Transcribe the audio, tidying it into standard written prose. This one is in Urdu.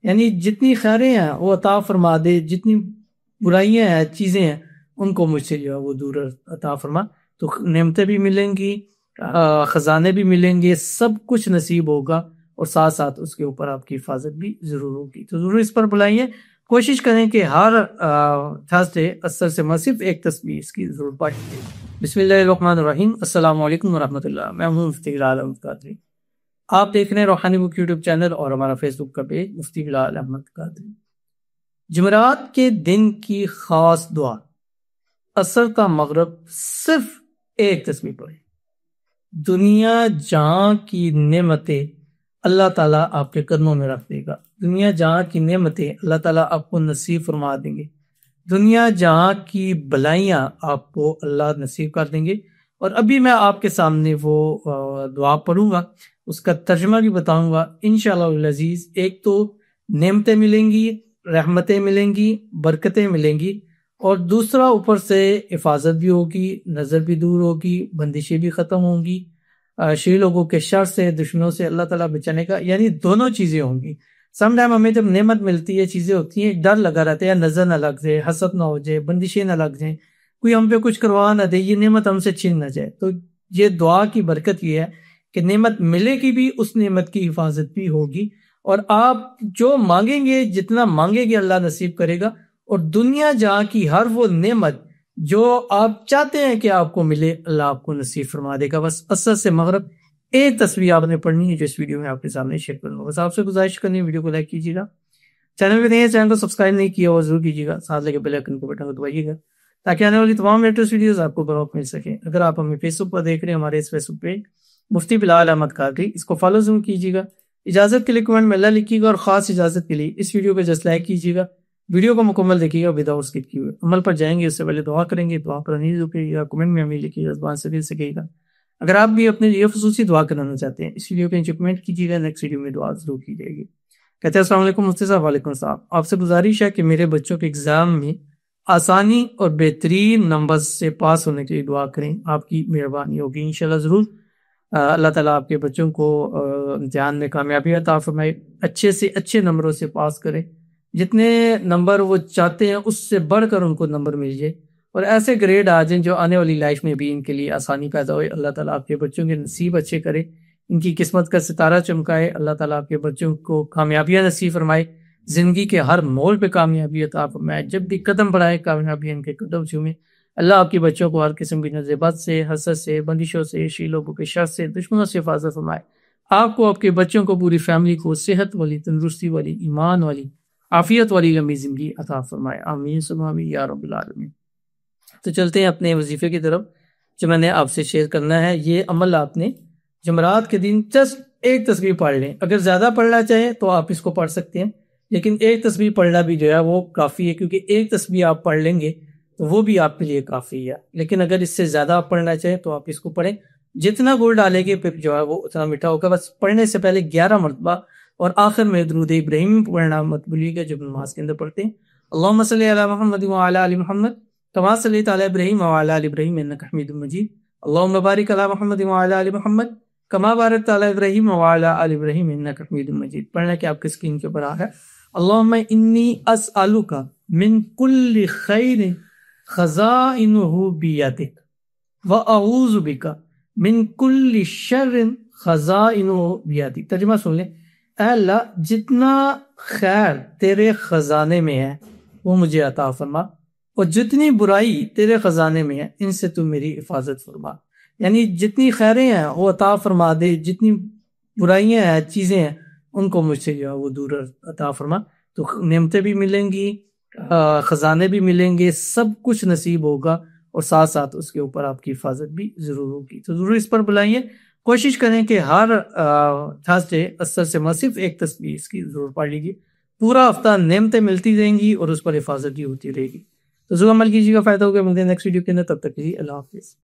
یعنی جتنی خیریں ہیں وہ عطا فرما دے، جتنی برائیاں ہیں، چیزیں ہیں، ان کو مجھ سے جو ہے وہ دور عطا فرما، تو نعمتیں بھی ملیں گی، خزانے بھی ملیں گے، سب کچھ نصیب ہوگا، اور ساتھ ساتھ اس کے اوپر آپ کی حفاظت بھی ضرور ہوگی۔ تو ضرور اس پر بلائیے، کوشش کریں کہ ہر تھرسڈے اثر سے صرف ایک تسبیح اس کی ضرور پڑھیں۔ بسم اللہ الرحمن الرحیم، السلام علیکم ورحمۃ اللہ، میں ہوں مفتی بلال احمد قادری۔ آپ دیکھ رہے ہیں روحانی بک یوٹیوب چینل اور ہمارا فیس بک کا پیج مفتی بلال احمد قادری۔ جمعرات کے دن کی خاص دعا، عصر کا مغرب صرف ایک تسبیح پڑھیں، دنیا جہاں کی نعمتیں اللہ تعالیٰ آپ کے قدموں میں رکھ دے گا، دنیا جہاں کی نعمتیں اللہ تعالیٰ آپ کو نصیب فرما دیں گے، دنیا جہاں کی بلائیاں آپ کو اللہ نصیب کر دیں گے۔ اور ابھی میں آپ کے سامنے وہ دعا پڑھوں گا، اس کا ترجمہ بھی بتاؤں گا انشاءاللہ العزیز۔ ایک تو نعمتیں ملیں گی، رحمتیں ملیں گی، برکتیں ملیں گی، اور دوسرا اوپر سے حفاظت بھی ہوگی، نظر بھی دور ہوگی، بندشیں بھی ختم ہوں گی، شریر لوگوں کے شر سے، دشمنوں سے اللہ تعالیٰ بچانے کا، یعنی دونوں چیزیں ہوں گی۔ سم ٹائم ہمیں جب نعمت ملتی ہے، چیزیں ہوتی ہیں، ڈر لگا رہتا ہے، نظر نہ لگ جائے، حسد نہ ہو جائے، بندشیں نہ لگ جائیں، کوئی ہم پہ کچھ کروا نہ دے، یہ نعمت ہم سے چھین نہ جائے۔ تو یہ دعا کی برکت یہ ہے کہ نعمت ملے گی بھی، اس نعمت کی حفاظت بھی ہوگی، اور آپ جو مانگیں گے، جتنا مانگیں گے اللہ نصیب کرے گا، اور دنیا جہاں کی ہر وہ نعمت جو آپ چاہتے ہیں کہ آپ کو ملے، اللہ آپ کو نصیب فرما دے گا۔ بس عصر سے مغرب ایک تسبیح آپ نے پڑھنی ہے، جو اس ویڈیو میں آپ کے سامنے شیئر کروں گا۔ بس آپ سے گزارش کرنی ہے، ویڈیو کو لائک کیجیے گا، چینل پہ نئے ہیں چینل کو سبسکرائب نہیں کیا وہ ضرور کیجیے گا، ساتھ لگے بیل آئیکن کو بٹن کو دبائیے گا تاکہ آنے والی تمام لیٹسٹ ویڈیوز آپ کو بروقت مل سکیں۔ اگر آپ ہمیں فیس بک پر دیکھ رہے ہیں، ہمارے اس فیس بک پیج مفتی بلال احمد قادری، اس کو فالو ضرور کیجیے گا، اجازت کے لیے کمنٹ میں اللہ لکھیے گا، اور خاص اجازت کے لیے اس ویڈیو پہ جسٹ لائک کیجیے گا، ویڈیو کو مکمل دیکھیے گا وداؤٹ اسکپ کیے ہوئے۔ عمل پر جائیں گے اس سے پہلے دعا کریں گے، دعا پر نہیں رکیے گا، کمنٹ میں ہمیں لکھیے گا، زبان سے دل سے کہیے گا۔ اگر آپ بھی اپنے لیے خصوصی دعا کرانا چاہتے ہیں، اس ویڈیو پہ نیچے کمنٹ کیجیے گا، نیکسٹ ویڈیو میں دعا ضرور کی جائے گی۔ کہتے ہیں السلام علیکم مفتی صاحب۔ وعلیکم السلام۔ آپ سے گزارش ہے کہ میرے بچوں کے ایگزام میں آسانی اور بہترین نمبرز سے پاس ہونے کے لیے دعا کریں، آپ کی مہربانی ہوگی انشاءاللہ ضرور۔ اللہ تعالیٰ آپ کے بچوں کو امتحان میں کامیابی عطا فرمائے، اچھے سے اچھے نمبروں سے پاس کرے، جتنے نمبر وہ چاہتے ہیں اس سے بڑھ کر ان کو نمبر مل جائے، اور ایسے گریڈ آ جائیں جو آنے والی لائف میں بھی ان کے لیے آسانی پیدا ہوئے۔ اللہ تعالیٰ آپ کے بچوں کے نصیب اچھے کرے، ان کی قسمت کا ستارہ چمکائے، اللہ تعالیٰ آپ کے بچوں کو کامیابیاں نصیب فرمائے، زندگی کے ہر موڑ پہ کامیابی عطا فرمائے، جب بھی قدم بڑھائے کامیابی ان کے قدم چومے۔ اللہ آپ کے بچوں کو ہر قسم کی نظر بد سے، حسد سے، بندشوں سے، شریر لوگوں کے شر سے، دشمنوں سے حفاظت فرمائے۔ آپ کو، آپ کے بچوں کو، پوری فیملی کو صحت والی، تندرستی والی، ایمان والی، عافیت والی لمبی زندگی عطا فرمائے، آمین ثم آمین یا رب العالمین۔ تو چلتے ہیں اپنے وظیفے کی طرف جو میں نے آپ سے شیئر کرنا ہے۔ یہ عمل آپ نے جمعرات کے دن جسٹ ایک تسبیح پڑھ لیں، اگر زیادہ پڑھنا چاہیں تو آپ اس کو پڑھ سکتے ہیں، لیکن ایک تسبیح پڑھنا بھی جو ہے وہ کافی ہے، کیونکہ ایک تسبیح آپ پڑھ لیں گے تو وہ بھی آپ کے لیے کافی ہے۔ لیکن اگر اس سے زیادہ آپ پڑھنا چاہیں تو آپ اس کو پڑھیں، جتنا گڑ ڈالیں گے پھر جو ہے وہ اتنا میٹھا ہوگا۔ بس پڑھنے سے پہلے 11 مرتبہ اور آخر میں درود ابراہیم پڑھنا مت بھولیے گا، جب نماز کے اندر پڑھتے ہیں۔ اللہم صلی علی محمد وعلی آل محمد کما صلیت علی ابراہیم وعلی آل ابراہیم انک حمید مجید، اللہم بارک علی محمد وعلی آل محمد کما بارکت علی ابراہیم وعلی آل ابراہیم انک حمید مجید۔ پڑھنا کہ آپ کی اسکرین کے اوپر آ ہے۔ اللہم انی اسألک من کل خیر خزائنہ بیدک واعوذ بک من کل شر خزائنہ بیدک۔ ترجمہ سن لیں، اے اللہ جتنا خیر تیرے خزانے میں ہے وہ مجھے عطا فرما، اور جتنی برائی تیرے خزانے میں ہے ان سے تو میری حفاظت فرما۔ یعنی جتنی خیریں ہیں وہ عطا فرما دے، جتنی برائیاں ہیں، چیزیں ہیں، ان کو مجھ سے جو ہے وہ دور عطا فرما۔ تو نعمتیں بھی ملیں گی، خزانے بھی ملیں گے، سب کچھ نصیب ہوگا، اور ساتھ ساتھ اس کے اوپر آپ کی حفاظت بھی ضرور ہوگی۔ تو ضرور اس پر بلائیے، کوشش کریں کہ ہر تھرسڈے عصر سے صرف ایک تسبیح اس کی ضرور پڑھ لیجیے، پورا ہفتہ نعمتیں ملتی رہیں گی اور اس پر حفاظت بھی ہوتی رہے گی۔ تو ضرور عمل کیجیے گا، فائدہ ہوگا۔ ملتے ہیں نیکسٹ ویڈیو کے اندر، تب تک کے لیے اللہ حافظ۔